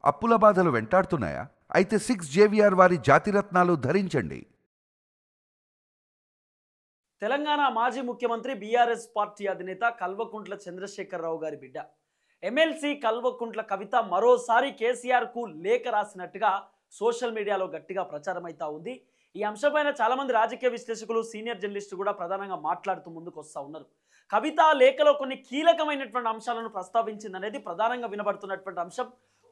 అప్పుల బాధలు వెంటాడుతున్నాయా? అయితే 6 జేవిఆర్ వారి జాతిరత్నాలు ధరించండి. తెలంగాణ మాజీ ముఖ్యమంత్రి బీఆర్ఎస్ పార్టీ అధినేత కల్వకుంట్ల చంద్రశేఖరరావు గారి బిడ్డ ఎమ్మెల్సీ కల్వకుంట్ల కవిత మరోసారి కేసీఆర్కు లేఖ రాసినట్టుగా సోషల్ మీడియాలో గట్టిగా ప్రచారం అవుతా ఉంది. ఈ అంశంపైన చాలామంది రాజకీయ విశ్లేషకులు, సీనియర్ జర్నలిస్టులు కూడా ప్రధానంగా మాట్లాడుతూ ముందుకు వస్తూ ఉన్నారు. కవిత లేఖలో కొన్ని కీలకమైనటువంటి అంశాలను ప్రస్తావించిందనేది ప్రధానంగా వినబడుతున్నటువంటి అంశం.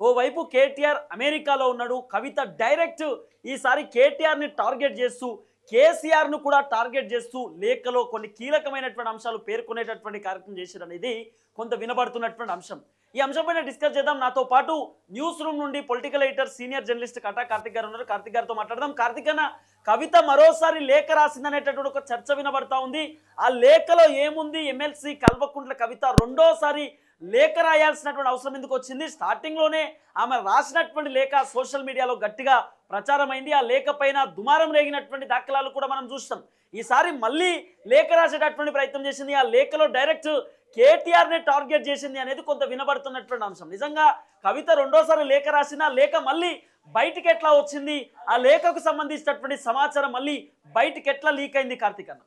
ఓవైపు కేటీఆర్ అమెరికాలో ఉన్నాడు. కవిత డైరెక్ట్ ఈసారి కేటీఆర్ని టార్గెట్ చేస్తూ, కేసీఆర్ను కూడా టార్గెట్ చేస్తూ లేఖలో కొన్ని కీలకమైనటువంటి అంశాలు పేర్కొనేటటువంటి కార్యక్రమం చేశారనేది కొంత వినబడుతున్నటువంటి అంశం. ఈ అంశంపైన డిస్కస్ చేద్దాం. నాతో పాటు న్యూస్ రూమ్ నుండి political editor, senior journalist Kata Karthik garu ఉన్నారు. కార్తిక్ గారితో మాట్లాడదాం. కార్తిక్ అన్న, కవిత మరోసారి లేఖ రాసిందనేటటువంటి ఒక చర్చ వినబడతా ఉంది. ఆ లేఖలో ఏముంది? ఎమ్మెల్సీ కల్వకుంట్ల కవిత రెండోసారి లేఖ రాయాల్సినటువంటి అవసరం ఎందుకు వచ్చింది? స్టార్టింగ్లోనే ఆమె రాసినటువంటి లేఖ సోషల్ మీడియాలో గట్టిగా ప్రచారమైంది. ఆ లేఖ పైన దుమారం రేగినటువంటి దాఖలాలు కూడా మనం చూస్తాం. ఈసారి మళ్ళీ లేఖ రాసేటటువంటి ప్రయత్నం చేసింది. ఆ లేఖలో డైరెక్ట్ కేటీఆర్నే టార్గెట్ చేసింది అనేది కొంత వినబడుతున్నటువంటి అంశం. నిజంగా కవిత రెండోసారి లేఖ రాసిన లేఖ మళ్ళీ బయటికి ఎట్లా వచ్చింది? ఆ లేఖకు సంబంధించినటువంటి సమాచారం మళ్ళీ బయటికి ఎట్లా లీక్ అయింది కార్తిక్ అన్న?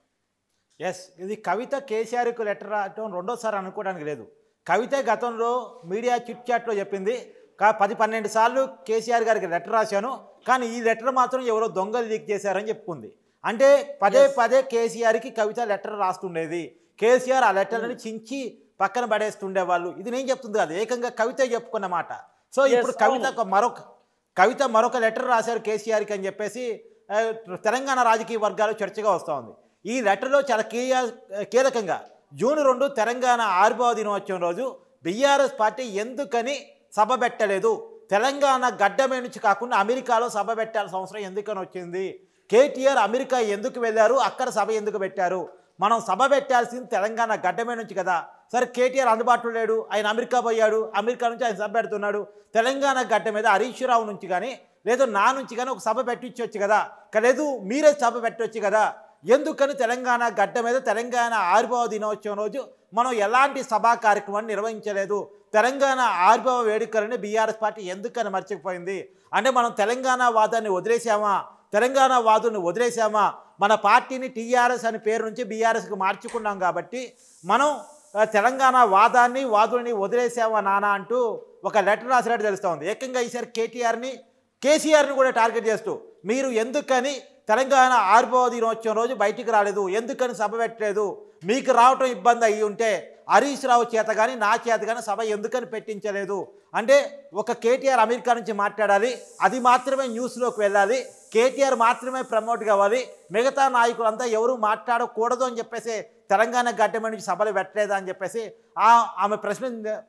ఇది కవిత కేసీఆర్కు లెటర్ రాయటం రెండోసారి అనుకోవడానికి లేదు. కవిత గతంలో మీడియా చిట్ చాట్లో చెప్పింది, 10-12 సార్లు కేసీఆర్ గారికి లెటర్ రాశాను, కానీ ఈ లెటర్ మాత్రం ఎవరో దొంగలు లీక్ చేశారని చెప్పుకుంది. అంటే పదే కేసీఆర్కి కవిత లెటర్ రాస్తుండేది. కేసీఆర్ ఆ లెటర్ని చించి పక్కన పడేస్తుండేవాళ్ళు. ఇది నేను చెప్తుంది కాదు, ఏకంగా కవిత చెప్పుకున్న మాట. సో ఇప్పుడు కవిత మరొక లెటర్ రాశారు కేసీఆర్కి అని చెప్పేసి తెలంగాణ రాజకీయ వర్గాలు చర్చగా వస్తూ ఉంది. ఈ లెటర్లో చాలా కీలకంగా జూన్ 2 తెలంగాణ ఆవిర్భావ దినోత్సవం రోజు బీఆర్ఎస్ పార్టీ ఎందుకని సభ పెట్టలేదు, తెలంగాణ గడ్డమే నుంచి కాకుండా అమెరికాలో సభ పెట్టాల్సిన అవసరం ఎందుకని వచ్చింది, కేటీఆర్ అమెరికా ఎందుకు వెళ్ళారు, అక్కడ సభ ఎందుకు పెట్టారు, మనం సభ పెట్టాల్సింది తెలంగాణ గడ్డమే నుంచి కదా. సరే కేటీఆర్ అందుబాటులో లేడు, ఆయన అమెరికా పోయాడు, అమెరికా నుంచి ఆయన సభ పెడుతున్నాడు, తెలంగాణ గడ్డ మీద హరీష్ రావు నుంచి కానీ లేదు నా నుంచి కానీ ఒక సభ పెట్టించవచ్చు కదా, లేదు మీరే సభ పెట్టవచ్చు కదా, ఎందుకని తెలంగాణ గడ్డ మీద తెలంగాణ ఆవిర్భావ దినోత్సవం రోజు మనం ఎలాంటి సభా కార్యక్రమాన్ని నిర్వహించలేదు, తెలంగాణ ఆవిర్భావ వేడుకలని బీఆర్ఎస్ పార్టీ ఎందుకని మర్చిపోయింది? అంటే మనం తెలంగాణ వాదాన్ని వదిలేసామా, తెలంగాణ వాదుని వదిలేసామా, మన పార్టీని టీఆర్ఎస్ అనే పేరు నుంచి బీఆర్ఎస్కి మార్చుకున్నాం కాబట్టి మనం తెలంగాణ వాదుని వదిలేసామా నానా అంటూ ఒక లెటర్ రాసినట్టు తెలుస్తూ ఉంది. ఏకంగా ఈసారి కేసీఆర్ని కూడా టార్గెట్ చేస్తూ మీరు ఎందుకని తెలంగాణ ఆవిర్భావ దినోత్సవం రోజు బయటికి రాలేదు, ఎందుకని సభ పెట్టలేదు, మీకు రావటం ఇబ్బంది అయ్యి ఉంటే హరీష్ రావు చేత కానీ నా చేత కానీ సభ ఎందుకని పెట్టించలేదు అంటే ఒక కేటీఆర్ అమెరికా నుంచి మాట్లాడాలి, అది మాత్రమే న్యూస్లోకి వెళ్ళాలి, కేటీఆర్ మాత్రమే ప్రమోట్ కావాలి, మిగతా నాయకులంతా ఎవరు మాట్లాడకూడదు అని చెప్పేసి తెలంగాణ గడ్డ నుంచి సభలు పెట్టలేదా అని చెప్పేసి ఆమె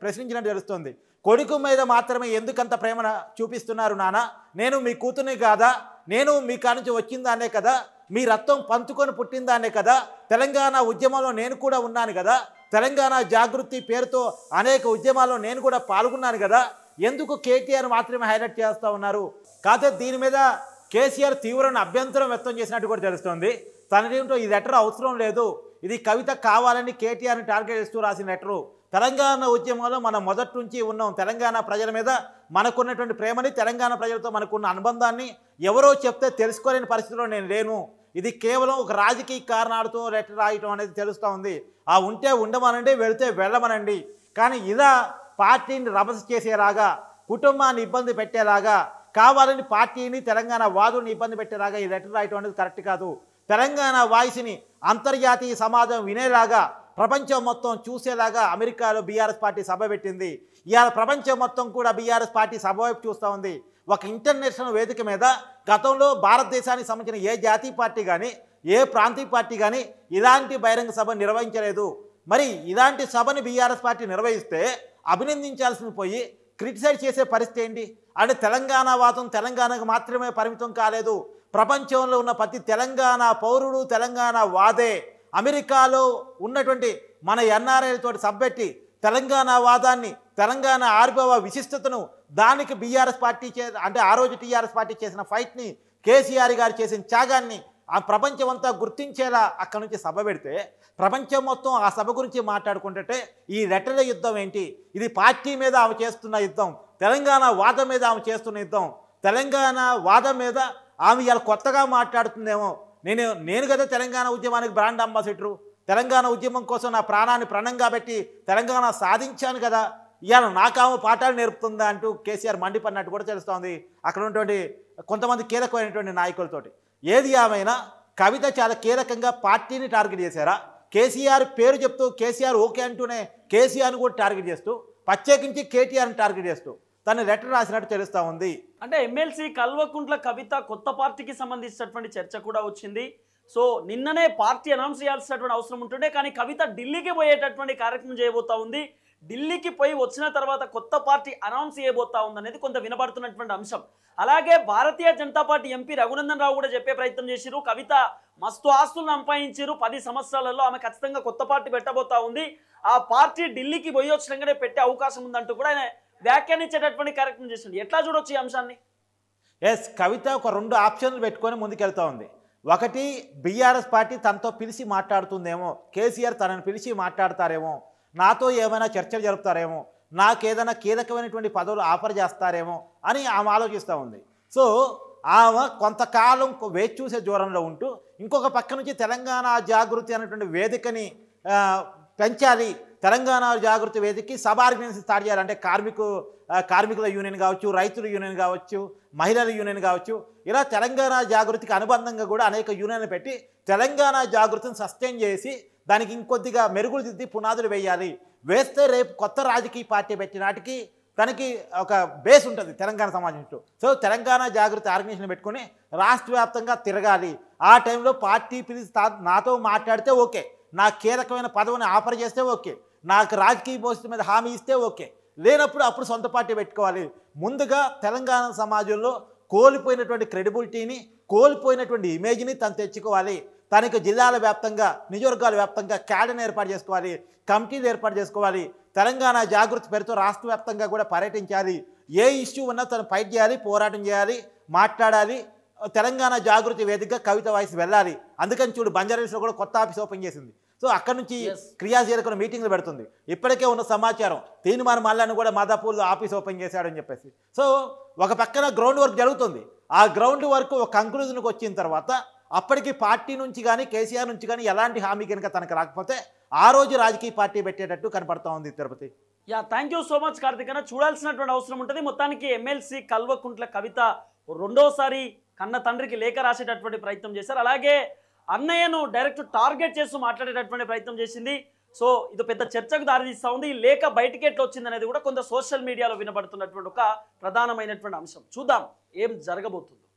ప్రశ్నించినట్టు తెలుస్తుంది. కొడుకు మీద మాత్రమే ఎందుకంత ప్రేమ చూపిస్తున్నారు నాన్న, నేను మీ కూతుర్ని కాదా, నేను మీ కానుంచి వచ్చిందానే కదా, మీ రక్తం పంచుకొని పుట్టిందానే కదా, తెలంగాణ ఉద్యమంలో నేను కూడా ఉన్నాను కదా, తెలంగాణ జాగృతి పేరుతో అనేక ఉద్యమాల్లో నేను కూడా పాల్గొన్నాను కదా, ఎందుకు కేటీఆర్ మాత్రమే హైలైట్ చేస్తూ ఉన్నారు? కాకపోతే దీని మీద కేసీఆర్ తీవ్రమైన అభ్యంతరం వ్యక్తం చేసినట్టు కూడా తెలుస్తుంది. తనదేంటో ఈ లెటర్ అవసరం లేదు, ఇది కవిత కావాలని కేటీఆర్ని టార్గెట్ చేస్తూ రాసిన లెటరు. తెలంగాణ ఉద్యమంలో మనం మొదటి నుంచి ఉన్నాం, తెలంగాణ ప్రజల మీద మనకున్నటువంటి ప్రేమని, తెలంగాణ ప్రజలతో మనకున్న అనుబంధాన్ని ఎవరో చెప్తే తెలుసుకోలేని పరిస్థితిలో నేను లేను, ఇది కేవలం ఒక రాజకీయ కారణాలతో లెటర్ రాయటం అనేది తెలుస్తూ ఉంది. ఆ ఉంటే ఉండమనండి, వెళితే వెళ్ళమనండి, కానీ ఇలా పార్టీని రభస చేసేలాగా, కుటుంబాన్ని ఇబ్బంది పెట్టేలాగా, కావాలని పార్టీని తెలంగాణ వాదుని ఇబ్బంది పెట్టేలాగా ఈ లెటర్ రాయటం అనేది కరెక్ట్ కాదు. తెలంగాణ వాయిస్ని అంతర్జాతీయ సమాజం వినేలాగా, ప్రపంచం మొత్తం చూసేలాగా అమెరికాలో బీఆర్ఎస్ పార్టీ సభ పెట్టింది. ఇవాళ ప్రపంచం మొత్తం కూడా బీఆర్ఎస్ పార్టీ సభ వైపు చూస్తూ ఉంది. ఒక ఇంటర్నేషనల్ వేదిక మీద గతంలో భారతదేశానికి సంబంధించిన ఏ జాతీయ పార్టీ కానీ ఏ ప్రాంతీయ పార్టీ కానీ ఇలాంటి బహిరంగ సభ నిర్వహించలేదు. మరి ఇలాంటి సభని బీఆర్ఎస్ పార్టీ నిర్వహిస్తే అభినందించాల్సిన పోయి క్రిటిసైజ్ చేసే పరిస్థితి ఏంటి? అంటే తెలంగాణ వాదం తెలంగాణకు మాత్రమే పరిమితం కాలేదు, ప్రపంచంలో ఉన్న ప్రతి తెలంగాణ పౌరుడు తెలంగాణ వాదే. అమెరికాలో ఉన్నటువంటి మన ఎన్ఆర్ఐలతో సబ్బెట్టి తెలంగాణ వాదాన్ని, తెలంగాణ ఆవిర్భావ విశిష్టతను, దానికి బీఆర్ఎస్ పార్టీ అంటే ఆ రోజు టీఆర్ఎస్ పార్టీ చేసిన ఫైట్ని, కేసీఆర్ గారు చేసిన త్యాగాన్ని ఆ ప్రపంచం అంతా గుర్తించేలా అక్కడి నుంచి సభ పెడితే ప్రపంచం మొత్తం ఆ సభ గురించి మాట్లాడుకుంటుంటే ఈ లెటర్ల యుద్ధం ఏంటి, ఇది పార్టీ మీద ఆమె చేస్తున్న యుద్ధం, తెలంగాణ వాదం మీద ఆమె చేస్తున్న యుద్ధం, తెలంగాణ వాదం మీద ఆమె ఇలా కొత్తగా మాట్లాడుతుందేమో. నేను కదా తెలంగాణ ఉద్యమానికి బ్రాండ్ అంబాసిడరు, తెలంగాణ ఉద్యమం కోసం నా ప్రాణాన్ని ప్రణంగా పెట్టి తెలంగాణ సాధించాను కదా, ఇవాళ నాకామె పాఠాలు నేర్పుతుందా అంటూ కేసీఆర్ మండిపడినట్టు కూడా తెలుస్తోంది అక్కడ ఉన్నటువంటి కొంతమంది కీలకమైనటువంటి నాయకులతోటి. ఏది ఏమైనా కవిత చాలా కీలకంగా పార్టీని టార్గెట్ చేశారా, కేసీఆర్ పేరు చెప్తూ కేసీఆర్ ఓకే అంటూనే కేసీఆర్ని కూడా టార్గెట్ చేస్తూ ప్రత్యేకించి కేటీఆర్ని టార్గెట్ చేస్తూ తను లెటర్ రాసినట్టు తెలుస్తూ ఉంది. అంటే ఎమ్మెల్సీ కల్వకుంట్ల కవిత కొత్త పార్టీకి సంబంధించినటువంటి చర్చ కూడా వచ్చింది. సో నిన్ననే పార్టీ అనౌన్స్ చేయాల్సినటువంటి అవసరం ఉంటుండే, కానీ కవిత ఢిల్లీకి పోయేటటువంటి కార్యక్రమం చేయబోతా ఉంది. ఢిల్లీకి పోయి వచ్చిన తర్వాత కొత్త పార్టీ అనౌన్స్ చేయబోతా ఉంది అనేది కొంత వినబడుతున్నటువంటి అంశం. అలాగే భారతీయ జనతా పార్టీ ఎంపీ రఘునందన్ రావు కూడా చెప్పే ప్రయత్నం చేసిరు, కవిత మస్తు ఆస్తులను సంపాదించారు, 10 సంవత్సరాలలో ఆమె ఖచ్చితంగా కొత్త పార్టీ పెట్టబోతా ఉంది, ఆ పార్టీ ఢిల్లీకి పోయి వచ్చినాకనే పెట్టే అవకాశం ఉందంటూ కూడా ఆయన వ్యాఖ్యానించేటటువంటి కార్యక్రమం చేసింది. ఎట్లా చూడొచ్చు ఈ అంశాన్ని? కవిత ఒక 2 ఆప్షన్లు పెట్టుకొని ముందుకెళ్తా ఉంది. ఒకటి, బీఆర్ఎస్ పార్టీ తనతో పిలిచి మాట్లాడుతుందేమో, కేసీఆర్ తనని పిలిచి మాట్లాడతారేమో, నాతో ఏమైనా చర్చలు జరుపుతారేమో, నాకేదైనా కీలకమైనటువంటి పదవులు ఆఫర్ చేస్తారేమో అని ఆమె ఆలోచిస్తూ ఉంది. సో ఆమె కొంతకాలం వేచి చూసే దూరంలో ఉంటూ ఇంకొక పక్క నుంచి తెలంగాణ జాగృతి అనేటువంటి వేదికని పెంచాలి, తెలంగాణ జాగృతి వేదికకి సబ్ ఆర్గనైజేషన్ స్టార్ట్ చేయాలంటే కార్మికుల యూనియన్ కావచ్చు, రైతుల యూనియన్ కావచ్చు, మహిళల యూనియన్ కావచ్చు, ఇలా తెలంగాణ జాగృతికి అనుబంధంగా కూడా అనేక యూనియన్లు పెట్టి తెలంగాణ జాగృతిని సస్టైన్ చేసి దానికి ఇంకొద్దిగా మెరుగులు దిద్ది పునాదులు వేయాలి. వేస్తే రేపు కొత్త రాజకీయ పార్టీ పెట్టినాటికి తనకి ఒక బేస్ ఉంటుంది తెలంగాణ సమాజం చుట్టూ. సో తెలంగాణ జాగృతి ఆర్గనైజేషన్ పెట్టుకుని రాష్ట్ర వ్యాప్తంగా తిరగాలి. ఆ టైంలో పార్టీ పిలిచి నాతో మాట్లాడితే ఓకే, నాకు కీలకమైన పదవిని ఆఫర్ చేస్తే ఓకే, నాకు రాజకీయ భవిష్యత్తు మీద హామీ ఇస్తే ఓకే, లేనప్పుడు అప్పుడు సొంత పార్టీ పెట్టుకోవాలి. ముందుగా తెలంగాణ సమాజంలో కోల్పోయినటువంటి క్రెడిబిలిటీని, కోల్పోయినటువంటి ఇమేజ్ని తను తెచ్చుకోవాలి. తనకు జిల్లాల వ్యాప్తంగా, నియోజకవర్గాల వ్యాప్తంగా క్యాడర్ని ఏర్పాటు చేసుకోవాలి, కమిటీలు ఏర్పాటు చేసుకోవాలి, తెలంగాణ జాగృతి పేరుతో రాష్ట్ర వ్యాప్తంగా కూడా పర్యటించాలి. ఏ ఇష్యూ ఉన్నా తను ఫైట్ చేయాలి, పోరాటం చేయాలి, మాట్లాడాలి. తెలంగాణ జాగృతి వేదికగా కవిత వాయిస్ వెళ్ళాలి. అందుకని చూడు బంజారాహిల్స్లో కూడా కొత్త ఆఫీస్ ఓపెన్ చేసింది. సో అక్కడి నుంచి క్రియాశీలక మీటింగ్లు పెడుతుంది. ఇప్పటికే ఉన్న సమాచారం తీర్మానం మల్లాన్ని కూడా మాదాపూర్లో ఆఫీస్ ఓపెన్ చేశాడని చెప్పేసి. సో ఒక పక్కన గ్రౌండ్ వర్క్ జరుగుతుంది. ఆ గ్రౌండ్ వర్క్ ఒక కంక్లూజన్కి వచ్చిన తర్వాత అప్పటికి పార్టీ నుంచి కానీ కేసీఆర్ నుంచి కానీ ఎలాంటి హామీ కనుక తనకు రాకపోతే ఆ రోజు రాజకీయ పార్టీ పెట్టేటట్టు కనపడతా ఉంది Tirupati. Thank you so much Karthik అన్న. చూడాల్సినటువంటి అవసరం ఉంటుంది. మొత్తానికి ఎమ్మెల్సీ కల్వకుంట్ల కవిత రెండోసారి కన్న తండ్రికి లేఖ రాసేటటువంటి ప్రయత్నం చేశారు. అలాగే అన్నయ్యను డైరెక్ట్ టార్గెట్ చేస్తూ మాట్లాడేటటువంటి ప్రయత్నం చేసింది. సో ఇది పెద్ద చర్చకు దారితీస్తూ ఉంది. ఈ లేఖ బయటికి ఎట్లా వచ్చింది అనేది కూడా కొంత సోషల్ మీడియాలో వినబడుతున్నటువంటి ఒక ప్రధానమైనటువంటి అంశం. చూద్దాం ఏం జరగబోతుందో.